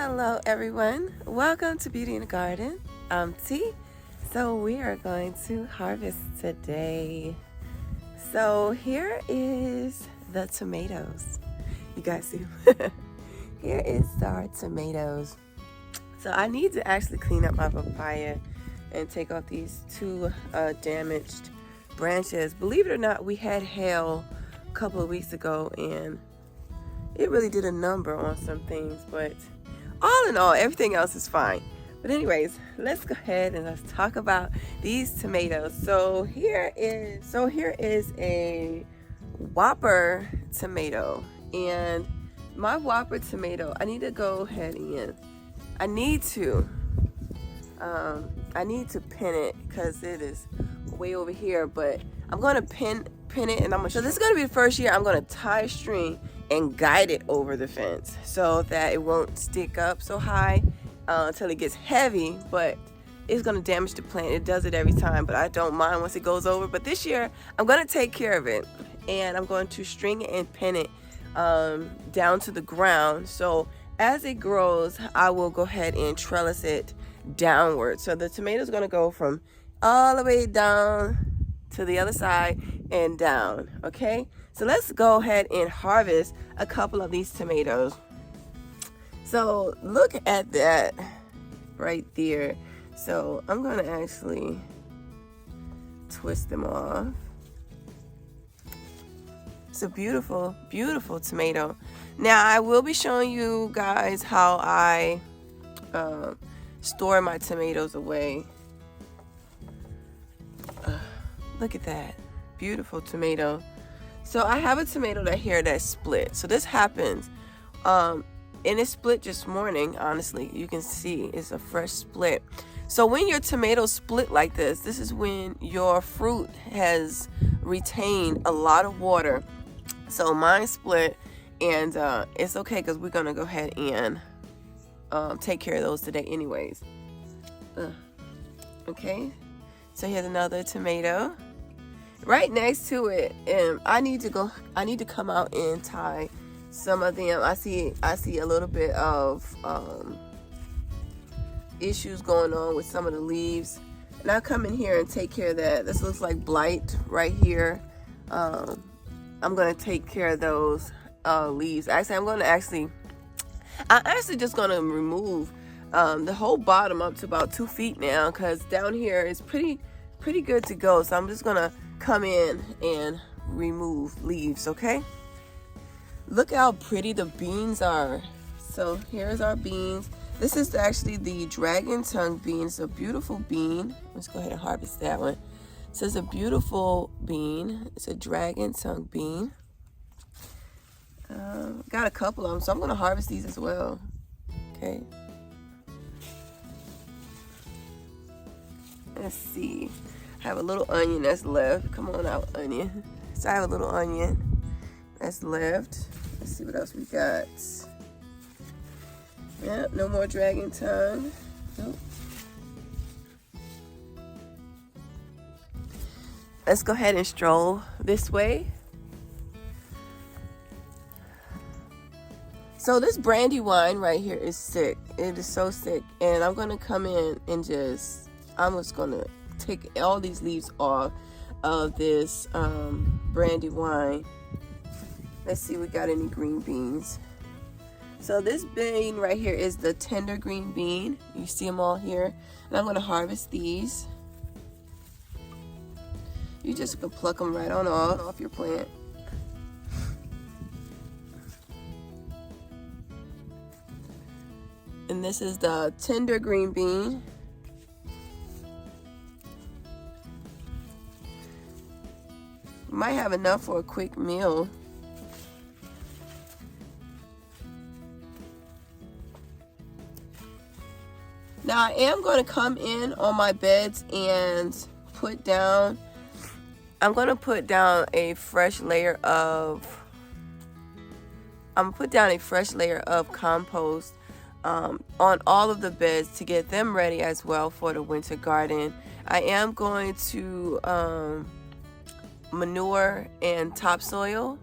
Hello everyone, welcome to Beauty in the Garden. I'm T. So we are going to harvest today. So here is the tomatoes. You guys see them? Here is our tomatoes. So I need to actually clean up my papaya and take off these two damaged branches. Believe it or not, we had hail a couple of weeks ago and it really did a number on some things, but all in all, everything else is fine. But anyways, let's go ahead and let's talk about these tomatoes. So here is a Whopper tomato, and my Whopper tomato, I need to go ahead and I need to pin it because it is way over here, but I'm going to pin it, and so this is going to be the first year I'm going to tie a string and guide it over the fence so that it won't stick up so high until it gets heavy, but it's going to damage the plant. It does it every time, but I don't mind once it goes over. But this year I'm going to take care of it, and I'm going to string it and pin it down to the ground. So as it grows, I will go ahead and trellis it downward. So the tomato is going to go from all the way down to the other side and down. Okay, so let's go ahead and harvest a couple of these tomatoes. So look at that right there. So I'm going to actually twist them off. It's a beautiful, beautiful tomato. Now I will be showing you guys how I store my tomatoes away. Look at that beautiful tomato. So I have a tomato that's split. So this happens and it split just morning. Honestly, you can see it's a fresh split. So when your tomatoes split like this is when your fruit has retained a lot of water. So mine split, and it's okay because we're gonna go ahead and take care of those today anyways. Okay, so here's another tomato right next to it, and I need to come out and tie some of them. I see a little bit of issues going on with some of the leaves, and I'll come in here and take care of that. This looks like blight right here. I'm gonna take care of those leaves. Actually, I'm actually just gonna remove the whole bottom up to about 2 feet now, because down here is pretty good to go. So I'm just gonna come in and remove leaves. Okay, look how pretty the beans are. So here's our beans. This is actually the dragon tongue bean. It's a beautiful bean. Let's go ahead and harvest that one. So it's a beautiful bean. It's a dragon tongue bean. Got a couple of them, so I'm gonna harvest these as well. Okay, let's see. I have a little onion that's left. Come on out, onion. So I have a little onion that's left. Let's see what else we got. Yep, no more dragon tongue. Nope. Let's go ahead and stroll this way. So this Brandywine right here is sick. It is so sick, and I'm gonna come in and I'm just gonna take all these leaves off of this Brandywine. Let's see if we got any green beans. So this bean right here is the tender green bean. You see them all here, and I'm gonna harvest these. You just can pluck them right on off your plant. And this is the tender green bean. You might have enough for a quick meal. Now I am going to come in on my beds and I'm going to put down a fresh layer of compost on all of the beds to get them ready as well for the winter garden. I am going to manure and topsoil,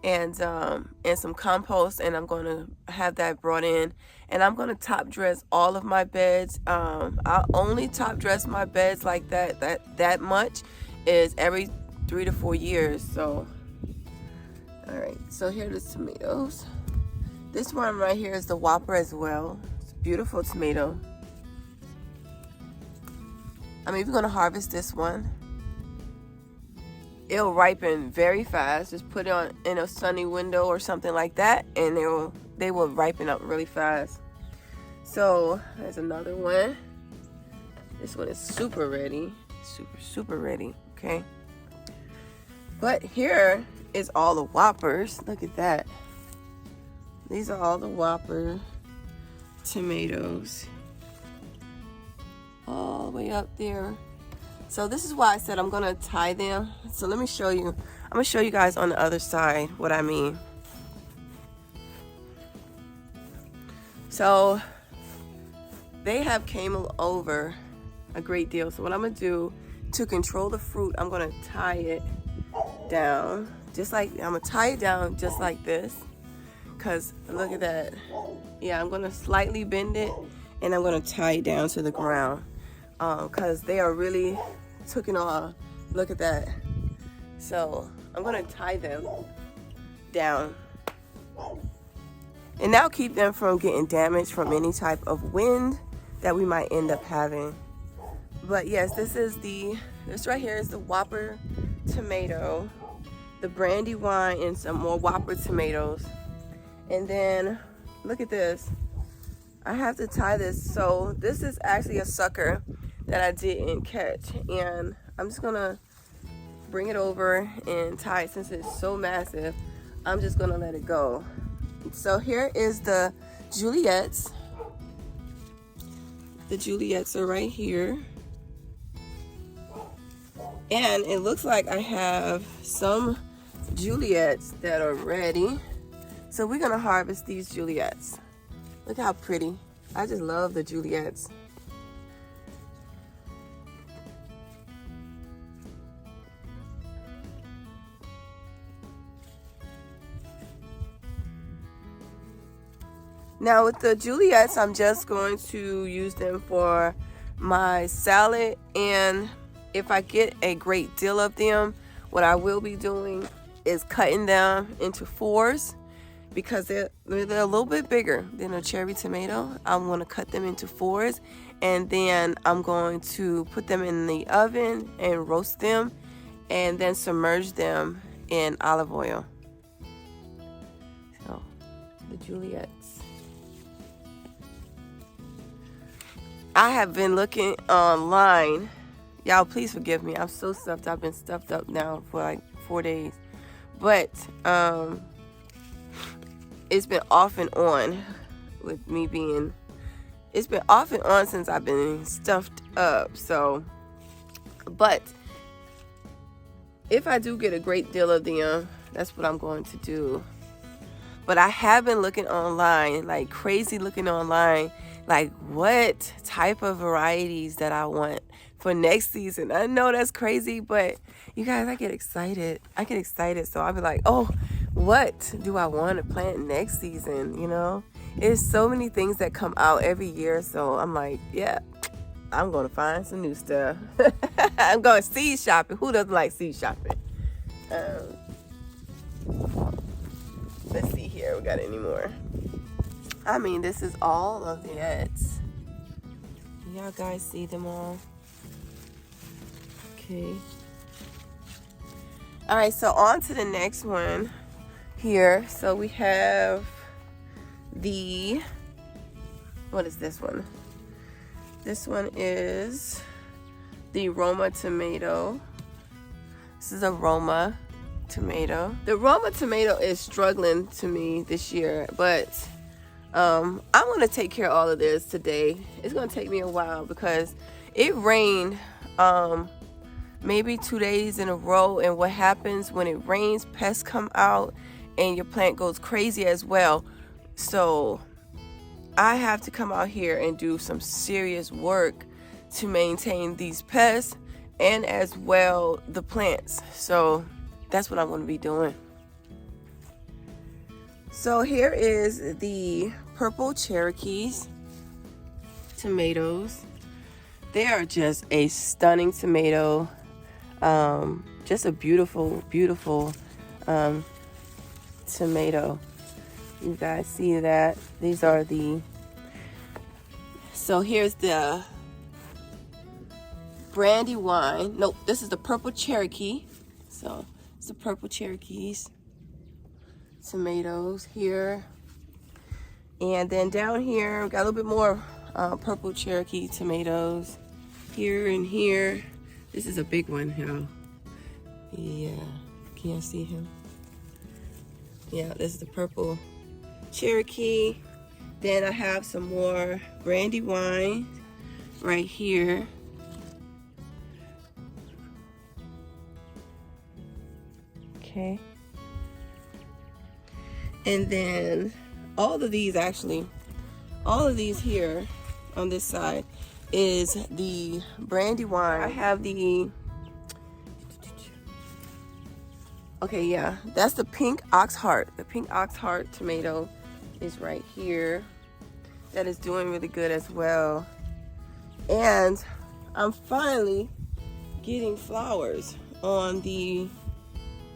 and some compost, and I'm going to have that brought in, and I'm going to top dress all of my beds. I'll only top dress my beds like that much is every 3 to 4 years. So all right, so here are the tomatoes. This one right here is the Whopper as well. It's a beautiful tomato. I'm even going to harvest this one. It'll ripen very fast. Just put it on in a sunny window or something like that, and they will ripen up really fast. So there's another one. This one is super ready. Super ready. Okay. But here is all the Whoppers. Look at that. These are all the Whopper tomatoes. All the way up there. So this is why I said I'm gonna tie them. So let me show you. I'm gonna show you guys on the other side what I mean. So they have came over a great deal. So what I'm gonna do to control the fruit, I'm gonna tie it down. I'm gonna tie it down just like this. Cause look at that. Yeah, I'm gonna slightly bend it, and I'm gonna tie it down to the ground. Cause they are really taking off. Look at that. So I'm gonna tie them down, and that'll keep them from getting damaged from any type of wind that we might end up having. But yes, this right here is the Whopper tomato, the Brandywine, and some more Whopper tomatoes. And then look at this. I have to tie this. So this is actually a sucker that I didn't catch, and I'm just gonna bring it over and tie it. Since it's so massive, I'm just gonna let it go. So here is the Juliets. The Juliets are right here, and it looks like I have some Juliets that are ready. So we're gonna harvest these Juliets. Look how pretty. I just love the Juliets. Now with the Juliets, I'm just going to use them for my salad, and if I get a great deal of them, what I will be doing is cutting them into 4s, because they're a little bit bigger than a cherry tomato. I'm going to cut them into 4s, and then I'm going to put them in the oven and roast them, and then submerge them in olive oil. So the Juliets. I have been looking online. Y'all, please forgive me. I'm so stuffed. I've been stuffed up now for like 4 days. But it's been off and on with me being... It's been off and on since I've been stuffed up. So, but if I do get a great deal of them, that's what I'm going to do. But I have been looking online, like crazy looking online, like what type of varieties that I want for next season. I know that's crazy, but you guys, I get excited. So I'll be like, oh, what do I want to plant next season? You know, there's so many things that come out every year. So I'm like, yeah, I'm going to find some new stuff. I'm going seed shopping. Who doesn't like seed shopping? Let's see here. We got any more? I mean, this is all of the ads. Y'all guys see them all? Okay. All right, so on to the next one here. So we have what is this one? This one is the Roma Tomato. This is a Roma Tomato. The Roma Tomato is struggling to me this year, but I'm going to take care of all of this today. It's going to take me a while because it rained maybe 2 days in a row, and what happens when it rains, pests come out and your plant goes crazy as well. So I have to come out here and do some serious work to maintain these pests and as well the plants. So that's what I'm going to be doing. So here is the purple Cherokees tomatoes. They are just a stunning tomato. Just a beautiful, beautiful tomato. You guys see that? These are the... So here's the Brandywine. Nope, this is the purple Cherokee. So it's the purple Cherokees tomatoes here. And then down here, we got a little bit more purple Cherokee tomatoes. Here and here. This is a big one, y'all. Yeah, can you see him? Yeah, this is the purple Cherokee. Then I have some more Brandywine right here. Okay. And then all of these here on this side is the Brandywine. I have the, okay, yeah, that's the pink ox heart. The pink ox heart tomato is right here. That is doing really good as well. And I'm finally getting flowers on the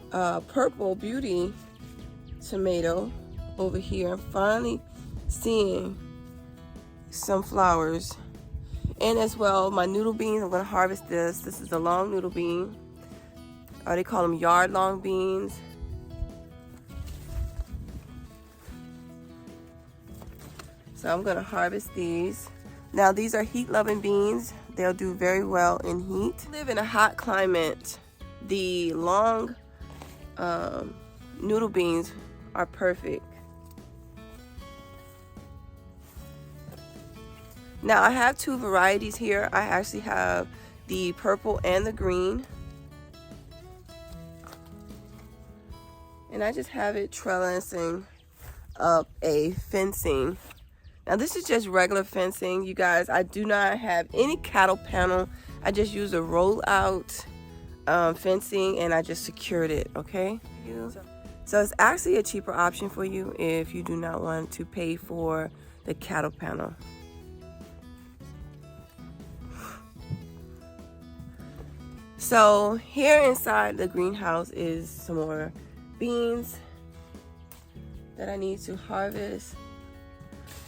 purple Beautee tomato over here. I'm finally seeing some flowers. And as well, my noodle beans, I'm going to harvest this. This is a long noodle bean. They call them yard long beans. So I'm going to harvest these. Now these are heat loving beans. They'll do very well in heat. I live in a hot climate. The long noodle beans are perfect. Now I have two varieties here. I actually have the purple and the green. And I just have it trellising up a fencing. Now this is just regular fencing, you guys. I do not have any cattle panel. I just use a roll out fencing and I just secured it, okay? So it's actually a cheaper option for you if you do not want to pay for the cattle panel. So here inside the greenhouse is some more beans that I need to harvest.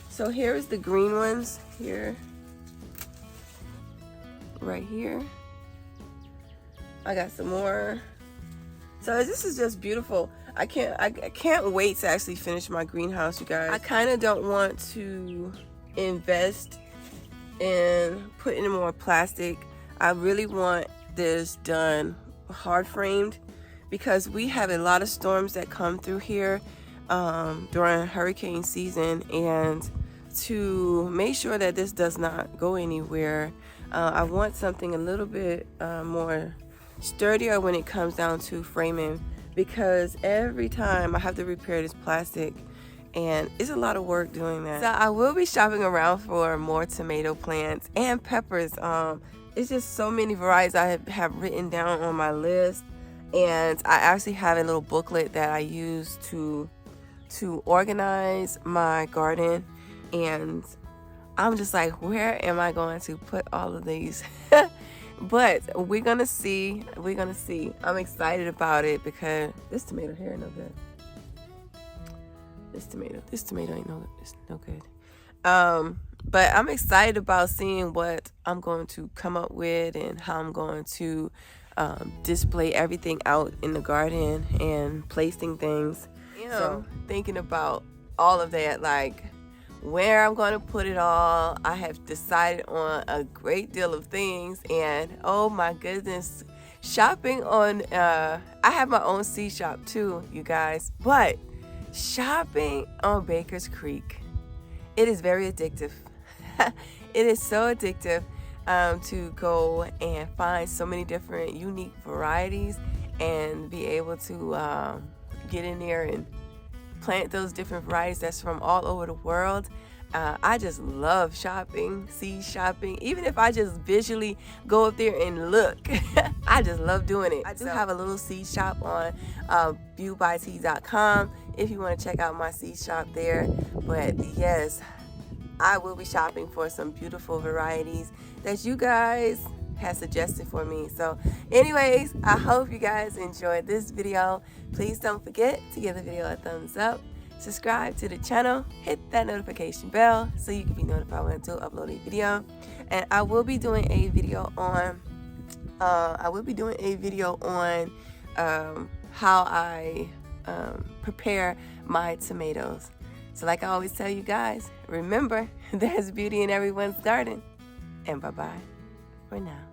So here's the green ones here, right here. I got some more. So this is just beautiful. I can't wait to actually finish my greenhouse, you guys. I kind of don't want to invest in putting in more plastic. I really want this done hard framed because we have a lot of storms that come through here during hurricane season, and to make sure that this does not go anywhere, I want something a little bit more sturdier when it comes down to framing, because every time I have to repair this plastic and it's a lot of work doing that. So I will be shopping around for more tomato plants and peppers. It's just so many varieties I have written down on my list, and I actually have a little booklet that I use to organize my garden, and I'm just like, where am I going to put all of these? But we're gonna see. I'm excited about it because this tomato here ain't no good. This tomato ain't no good. But I'm excited about seeing what I'm going to come up with and how I'm going to display everything out in the garden and placing things. So thinking about all of that, like where I'm going to put it all. I have decided on a great deal of things, and oh my goodness, shopping on I have my own seed shop too, you guys, but shopping on Baker's Creek, it is very addictive. It is so addictive to go and find so many different unique varieties and be able to get in there and plant those different varieties that's from all over the world. I just love shopping, seed shopping. Even if I just visually go up there and look, I just love doing it. I do have a little seed shop on Beautee.com. if you want to check out my seed shop there. But yes, I will be shopping for some beautiful varieties that you guys have suggested for me. So anyways, I hope you guys enjoyed this video. Please don't forget to give the video a thumbs up, subscribe to the channel, hit that notification bell so you can be notified when I do upload a video. And I will be doing a video on how I prepare my tomatoes. So like I always tell you guys, remember, there's beauty in everyone's garden. And bye-bye for now.